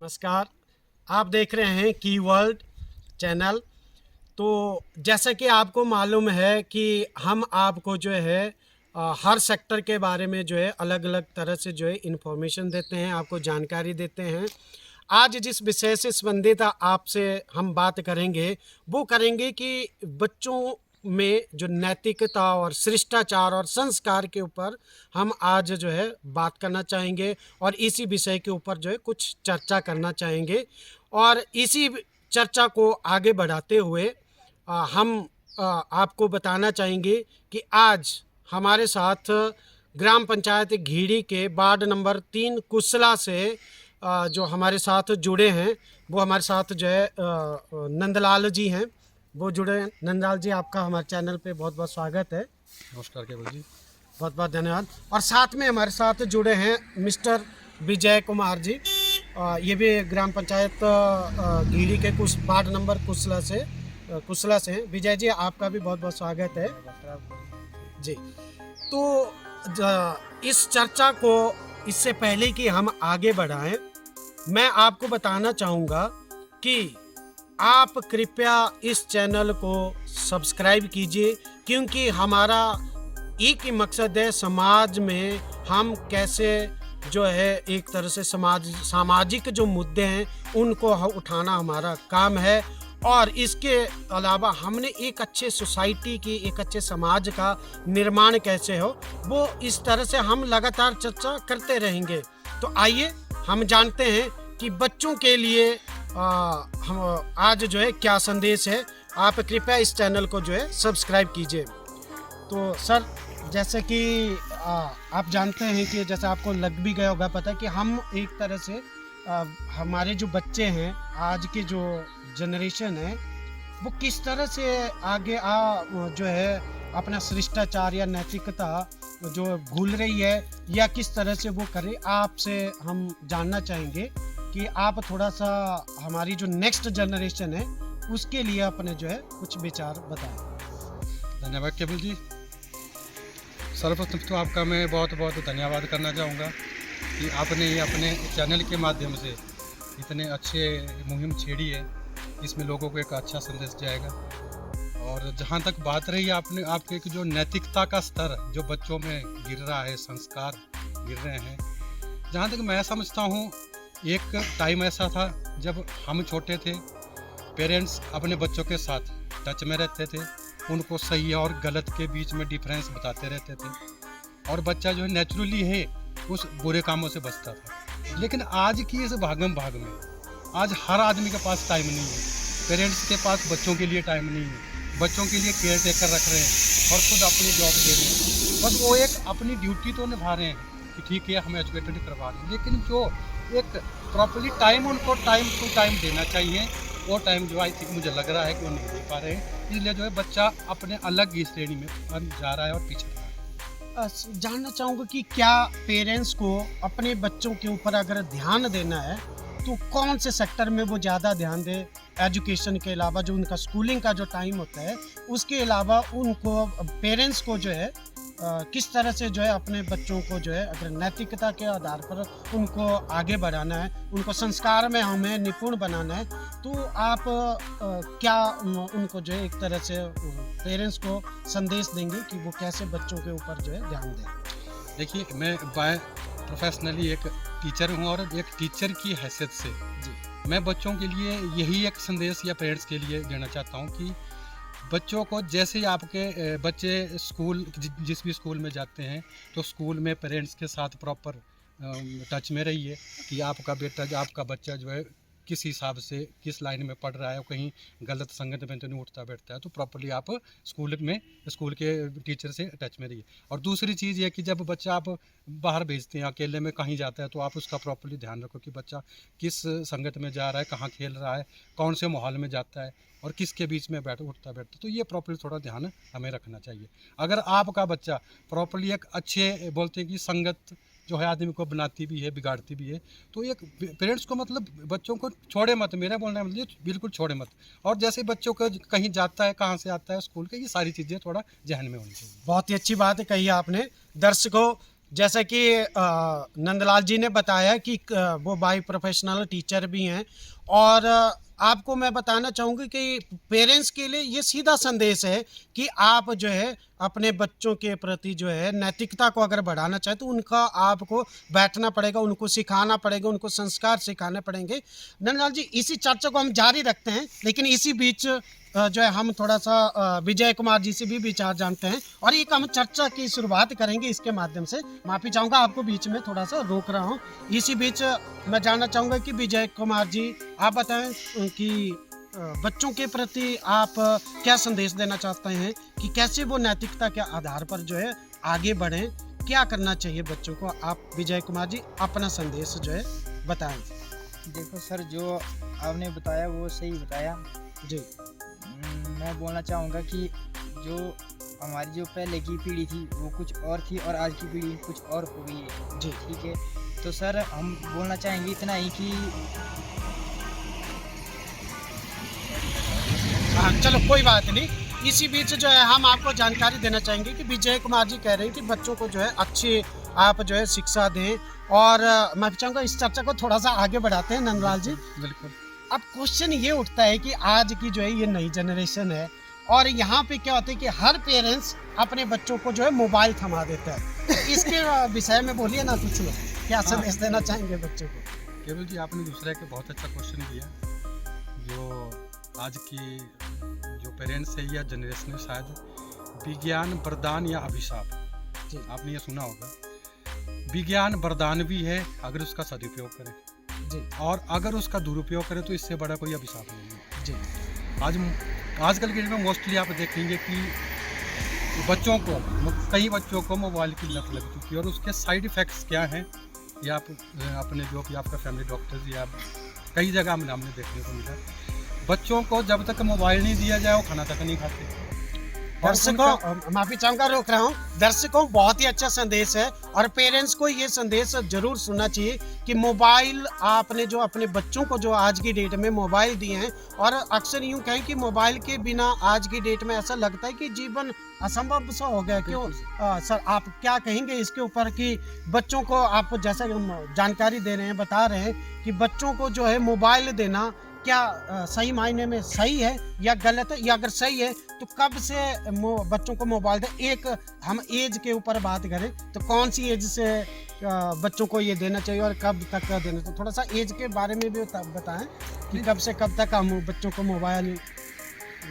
नमस्कार। आप देख रहे हैं की वर्ल्ड चैनल। तो जैसा कि आपको मालूम है कि हम आपको जो है हर सेक्टर के बारे में जो है अलग अलग तरह से जो है इन्फॉर्मेशन देते हैं, आपको जानकारी देते हैं। आज जिस विषय से संबंधित आपसे हम बात करेंगे वो करेंगे कि बच्चों में जो नैतिकता और शिष्टाचार और संस्कार के ऊपर हम आज जो है बात करना चाहेंगे और इसी विषय के ऊपर जो है कुछ चर्चा करना चाहेंगे। और इसी चर्चा को आगे बढ़ाते हुए हम आपको बताना चाहेंगे कि आज हमारे साथ ग्राम पंचायत घीड़ी के वार्ड नंबर 3 कुसला से जो हमारे साथ जुड़े हैं वो हमारे साथ जो है नंदलाल जी हैं, वो जुड़े हैं। नंदलाल जी, आपका हमारे चैनल पे बहुत बहुत स्वागत है। नमस्कार केवल जी, बहुत बहुत धन्यवाद। और साथ में हमारे साथ जुड़े हैं मिस्टर विजय कुमार जी, ये भी ग्राम पंचायत घीड़ी के कुछ वार्ड नंबर कुसला से हैं। विजय जी, आपका भी बहुत बहुत स्वागत है जी। तो इस चर्चा को इससे पहले कि हम आगे बढ़ाएं, मैं आपको बताना चाहूँगा कि आप कृपया इस चैनल को सब्सक्राइब कीजिए, क्योंकि हमारा एक ही मकसद है, समाज में हम कैसे जो है एक तरह से सामाजिक जो मुद्दे हैं उनको उठाना हमारा काम है। और इसके अलावा हमने एक अच्छे सोसाइटी की, एक अच्छे समाज का निर्माण कैसे हो, वो इस तरह से हम लगातार चर्चा करते रहेंगे। तो आइए हम जानते हैं कि बच्चों के लिए हम आज जो है क्या संदेश है। आप कृपया इस चैनल को जो है सब्सक्राइब कीजिए। तो सर, जैसे कि आप जानते हैं कि जैसे आपको लग भी गया होगा पता कि हम एक तरह से हमारे जो बच्चे हैं, आज की जो जनरेशन है, वो किस तरह से आगे जो है अपना शिष्टाचार या नैतिकता जो भूल रही है या किस तरह से वो करे, आपसे हम जानना चाहेंगे कि आप थोड़ा सा हमारी जो नेक्स्ट जनरेशन है उसके लिए अपने जो है कुछ विचार बताएं। धन्यवाद केवल जी। सर्वप्रथम तो आपका मैं बहुत बहुत धन्यवाद करना चाहूँगा कि आपने ये अपने चैनल के माध्यम से इतने अच्छे मुहिम छेड़ी है। इसमें लोगों को एक अच्छा संदेश जाएगा। और जहाँ तक बात रही आपने आपके जो नैतिकता का स्तर जो बच्चों में गिर रहा है, संस्कार गिर रहे हैं, जहाँ तक मैं समझता हूँ, एक टाइम ऐसा था जब हम छोटे थे, पेरेंट्स अपने बच्चों के साथ टच में रहते थे, उनको सही और गलत के बीच में डिफरेंस बताते रहते थे और बच्चा जो है नेचुरली है उस बुरे कामों से बचता था। लेकिन आज की इस भागम भाग में आज हर आदमी के पास टाइम नहीं है, पेरेंट्स के पास बच्चों के लिए टाइम नहीं है, बच्चों के लिए केयर टेकर रख रहे हैं और खुद अपनी जॉब दे रहे हैं। बस वो एक अपनी ड्यूटी तो निभा रहे हैं कि ठीक है हम एजुकेटेड करवा रहे हैं, लेकिन जो एक प्रॉपरली टाइम उनको टाइम टू टाइम देना चाहिए, वो टाइम जो आई थिंक मुझे लग रहा है कि वो नहीं दे पा रहे हैं। इसलिए जो है बच्चा अपने अलग ही श्रेणी में जा रहा है और पीछे रहा है। जानना चाहूँगा कि क्या पेरेंट्स को अपने बच्चों के ऊपर अगर ध्यान देना है तो कौन से सेक्टर में वो ज़्यादा ध्यान दे? एजुकेशन के अलावा जो उनका स्कूलिंग का जो टाइम होता है उसके अलावा उनको पेरेंट्स को जो है किस तरह से जो है अपने बच्चों को जो है अगर नैतिकता के आधार पर उनको आगे बढ़ाना है, उनको संस्कार में हमें निपुण बनाना है, तो आप क्या उनको जो है एक तरह से पेरेंट्स को संदेश देंगे कि वो कैसे बच्चों के ऊपर जो है ध्यान दें? देखिए, मैं बाय प्रोफेशनली एक टीचर हूँ और एक टीचर की हैसियत से जी मैं बच्चों के लिए यही एक संदेश या पेरेंट्स के लिए देना चाहता हूँ कि बच्चों को जैसे ही आपके बच्चे स्कूल जिस भी स्कूल में जाते हैं तो स्कूल में पेरेंट्स के साथ प्रॉपर टच में रहिए कि आपका बेटा आपका बच्चा जो है किस हिसाब से किस लाइन में पढ़ रहा है, कहीं गलत संगत में तो नहीं उठता बैठता है, तो प्रॉपर्ली आप स्कूल के टीचर से टच में रहिए। और दूसरी चीज़ ये कि जब बच्चा आप बाहर भेजते हैं, अकेले में कहीं जाता है, तो आप उसका प्रॉपर्ली ध्यान रखो कि बच्चा किस संगत में जा रहा है, कहाँ खेल रहा है, कौन से माहौल में जाता है और किसके बीच में उठता बैठता, तो ये प्रॉपर्ली थोड़ा ध्यान हमें रखना चाहिए। अगर आपका बच्चा प्रॉपर्ली एक अच्छे बोलते हैं कि संगत जो है आदमी को बनाती भी है बिगाड़ती भी है, तो एक पेरेंट्स को मतलब बच्चों को छोड़े मत, मेरा बोलना है मतलब बिल्कुल छोड़े मत। और जैसे बच्चों को कहीं जाता है, कहाँ से आता है, स्कूल के, ये सारी चीज़ें थोड़ा ध्यान में होनी चाहिए। बहुत ही अच्छी बात है कही आपने। दर्शकों, जैसा कि नंदलाल जी ने बताया कि वो बाई प्रोफेशनल टीचर भी हैं, और आपको मैं बताना चाहूँगी कि पेरेंट्स के लिए ये सीधा संदेश है कि आप जो है अपने बच्चों के प्रति जो है नैतिकता को अगर बढ़ाना चाहे तो उनका आपको बैठना पड़ेगा, उनको सिखाना पड़ेगा, उनको संस्कार सिखाने पड़ेंगे। नंदलाल जी, इसी चर्चा को हम जारी रखते हैं, लेकिन इसी बीच जो है हम थोड़ा सा विजय कुमार जी से भी विचार जानते हैं, और एक हम चर्चा की शुरुआत करेंगे इसके माध्यम से। माफ़ी चाहूँगा, आपको बीच में थोड़ा सा रोक रहा हूँ। इसी बीच मैं जानना चाहूँगा कि विजय कुमार जी, आप बताएं कि बच्चों के प्रति आप क्या संदेश देना चाहते हैं कि कैसे वो नैतिकता के आधार पर जो है आगे बढ़ें, क्या करना चाहिए बच्चों को? आप विजय कुमार जी अपना संदेश जो है बताएं। देखो सर, जो आपने बताया वो सही बताया। जी मैं बोलना चाहूँगा कि जो हमारी जो पहले की पीढ़ी थी वो कुछ और थी और आज की पीढ़ी कुछ और हो गई है। जी ठीक है, तो सर हम बोलना चाहेंगे इतना ही कि हाँ, चलो कोई बात नहीं। इसी बीच जो है हम आपको जानकारी देना चाहेंगे कि विजय कुमार जी कह रहे हैं कि बच्चों को जो है अच्छी आप जो है शिक्षा दें, और मैं चाहूँगा इस चर्चा को थोड़ा सा आगे बढ़ाते हैं नंदलाल जी। बिल्कुल। अब क्वेश्चन ये उठता है कि आज की जो है ये नई जनरेशन है, और यहाँ पे क्या होता है कि हर पेरेंट्स अपने बच्चों को जो है मोबाइल थमा देता है। इसके विषय में बोलिए ना कुछ लोग, क्या संदेश देना चाहेंगे बच्चों को? केवल जी, आपने दूसरा के बहुत अच्छा क्वेश्चन किया। जो आज की जो पेरेंट्स है या जनरेशन है, शायद विज्ञान वरदान या अभिशाप, जी आपने ये सुना होगा। विज्ञान वरदान भी है अगर उसका सदुपयोग करें, जी और अगर उसका दुरुपयोग करें तो इससे बड़ा कोई अभिशाप नहीं है। जी आजकल के डेट में मोस्टली आप देखेंगे कि बच्चों को, कई बच्चों को मोबाइल की लत लग चुकी है, और उसके साइड इफ़ेक्ट्स क्या हैं ये आप अपने जो भी आपका फैमिली डॉक्टर्स या कई जगह हमने देखने को मिला। बच्चों को जब तक मोबाइल नहीं दिया जाए वो खाना तक नहीं खाते। और दर्शकों, माफी चाहूंगा, रोक रहा हूँ। दर्शकों, बहुत ही अच्छा संदेश है, और पेरेंट्स को ये संदेश जरूर सुनना चाहिए कि मोबाइल आपने जो अपने बच्चों को जो आज की डेट में मोबाइल दिए हैं, और अक्सर यूं कहें कि मोबाइल के बिना आज की डेट में ऐसा लगता है कि जीवन असंभव सा हो गया। क्यों सर, आप क्या कहेंगे इसके ऊपर कि बच्चों को आप जैसा जानकारी दे रहे हैं, बता रहे हैं कि बच्चों को जो है मोबाइल देना क्या सही मायने में सही है या गलत है, या अगर सही है तो कब से बच्चों को मोबाइल दें? एक हम एज के ऊपर बात करें तो कौन सी एज से बच्चों को ये देना चाहिए और कब तक देना चाहिए? थोड़ा सा एज के बारे में भी बताएं कि कब से कब तक हम बच्चों को मोबाइल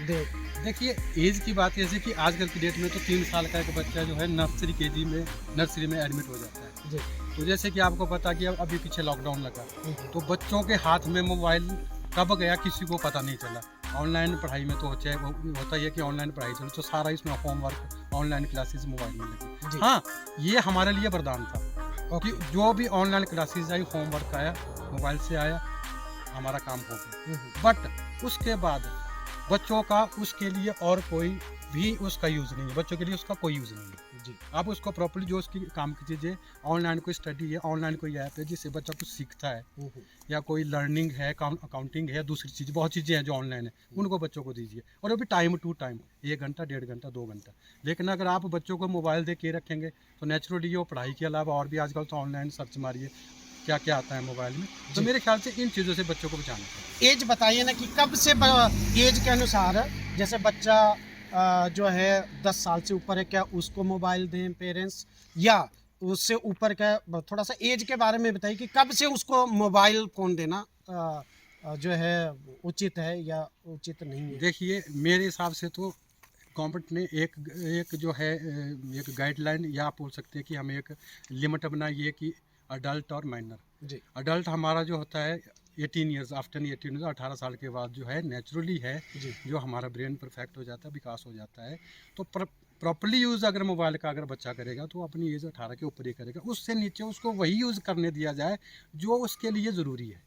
दें। देखिए, एज की बात ऐसी कि आजकल की डेट में तो 3 साल का एक बच्चा जो है नर्सरी में एडमिट हो जाता है। जी तो जैसे कि आपको पता कि अब अभी पीछे लॉकडाउन लगा, तो बच्चों के हाथ में मोबाइल कब गया किसी को पता नहीं चला। ऑनलाइन पढ़ाई में तो होता ही है कि ऑनलाइन पढ़ाई चलो, तो सारा इसमें होमवर्क ऑनलाइन क्लासेस मोबाइल में लगी। हाँ, ये हमारे लिए वरदान था कि जो भी ऑनलाइन क्लासेस आई, होमवर्क आया, मोबाइल से आया, हमारा काम हो गया। बट उसके बाद बच्चों का उसके लिए और कोई भी उसका यूज़ नहीं है, बच्चों के लिए उसका कोई यूज़ नहीं है। जी, आप उसको प्रॉपर्ली जो उसकी काम की चीज़ें, ऑनलाइन कोई स्टडी है, ऑनलाइन कोई ऐप है जिससे बच्चा कुछ सीखता है, या कोई लर्निंग है, अकाउंटिंग है, दूसरी चीज़, बहुत चीज़ें हैं जो ऑनलाइन है, उनको बच्चों को दीजिए। और वो भी टाइम टू टाइम, 1 घंटा, 1.5 घंटा, 2 घंटा। लेकिन अगर आप बच्चों को मोबाइल दे के रखेंगे तो नेचुरली वो पढ़ाई के अलावा और भी, आजकल तो ऑनलाइन सर्च मारिए क्या क्या आता है मोबाइल में, तो मेरे ख्याल से इन चीज़ों से बच्चों को बचाना चाहिए। एज बताइए ना कि कब से एज के अनुसार, जैसे बच्चा जो है 10 साल से ऊपर है, क्या उसको मोबाइल दें पेरेंट्स, या उससे ऊपर का? थोड़ा सा एज के बारे में बताइए कि कब से उसको मोबाइल फ़ोन देना जो है उचित है या उचित नहीं है? देखिए, मेरे हिसाब से तो गवर्नमेंट ने एक जो है एक गाइडलाइन, या आप बोल सकते हैं कि हमें एक लिमिट बनाई है कि अडल्ट और माइनर। जी अडल्ट हमारा जो होता है 18 ईयर्स, आफ्टर 18 ईयर्स, 18 साल के बाद जो है नेचुरली है जी जो हमारा ब्रेन परफेक्ट हो जाता है, विकास हो जाता है। तो प्रॉपर्ली यूज़ अगर मोबाइल का अगर बच्चा करेगा तो अपनी एज 18 के ऊपर ही करेगा, उससे नीचे उसको वही यूज़ करने दिया जाए जो उसके लिए ज़रूरी है।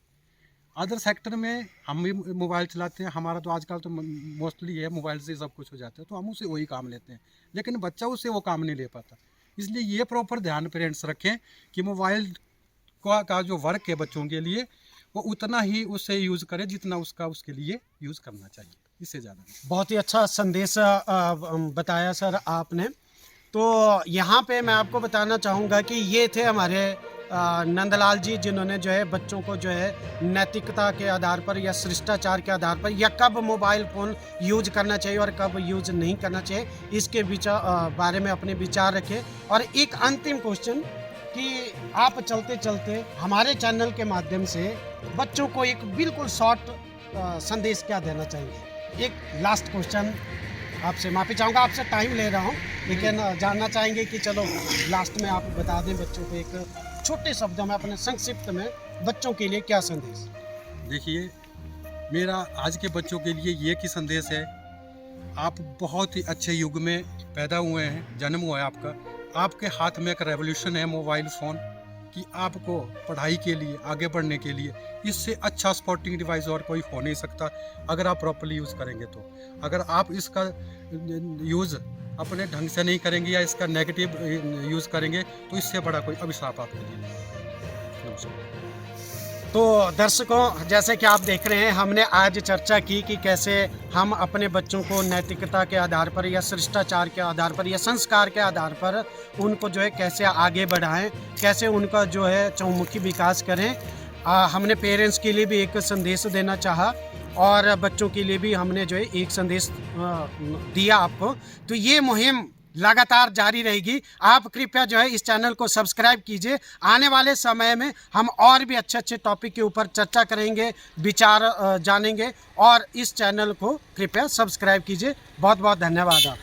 अदर सेक्टर में हम भी मोबाइल चलाते हैं, हमारा तो आजकल तो मोस्टली है मोबाइल से सब कुछ हो जाता है, तो हम उसे वही काम लेते हैं, लेकिन बच्चा उससे वो काम नहीं ले पाता। इसलिए ये प्रॉपर ध्यान पेरेंट्स रखें कि मोबाइल का जो वर्क है बच्चों के लिए वो उतना ही उससे यूज़ करे जितना उसका उसके लिए यूज़ करना चाहिए, इससे ज़्यादा नहीं। बहुत ही अच्छा संदेश बताया सर आपने। तो यहाँ पे मैं आपको बताना चाहूँगा कि ये थे हमारे नंदलाल जी, जिन्होंने जो है बच्चों को जो है नैतिकता के आधार पर या शिष्टाचार के आधार पर या कब मोबाइल फ़ोन यूज करना चाहिए और कब यूज नहीं करना चाहिए इसके बारे में अपने विचार रखे। और एक अंतिम क्वेश्चन कि आप चलते चलते हमारे चैनल के माध्यम से बच्चों को एक बिल्कुल शॉर्ट संदेश क्या देना चाहिए? एक लास्ट क्वेश्चन आपसे, माफ़ी चाहूँगा आपसे टाइम ले रहा हूँ, लेकिन जानना चाहेंगे कि चलो लास्ट में आप बता दें बच्चों को एक छोटे शब्दों में अपने संक्षिप्त में बच्चों के लिए क्या संदेश? देखिए, मेरा आज के बच्चों के लिए ये की संदेश है, आप बहुत ही अच्छे युग में पैदा हुए हैं, जन्म हुआ है आपका। आपके हाथ में एक रेवोल्यूशन है मोबाइल फ़ोन कि आपको पढ़ाई के लिए, आगे बढ़ने के लिए इससे अच्छा स्पोर्टिंग डिवाइस और कोई हो नहीं सकता अगर आप प्रॉपर्ली यूज़ करेंगे। तो अगर आप इसका यूज़ अपने ढंग से नहीं करेंगे या इसका नेगेटिव यूज़ करेंगे तो इससे बड़ा कोई अभिशाप आपके लिए नहीं। तो दर्शकों, जैसे कि आप देख रहे हैं, हमने आज चर्चा की कि कैसे हम अपने बच्चों को नैतिकता के आधार पर या शिष्टाचार के आधार पर या संस्कार के आधार पर उनको जो है कैसे आगे बढ़ाएं, कैसे उनका जो है चहुमुखी विकास करें। हमने पेरेंट्स के लिए भी एक संदेश देना चाहा और बच्चों के लिए भी हमने जो है एक संदेश दिया आपको। तो ये मुहिम लगातार जारी रहेगी। आप कृपया जो है इस चैनल को सब्सक्राइब कीजिए। आने वाले समय में हम और भी अच्छे अच्छे टॉपिक के ऊपर चर्चा करेंगे, विचार जानेंगे, और इस चैनल को कृपया सब्सक्राइब कीजिए। बहुत बहुत धन्यवाद आप।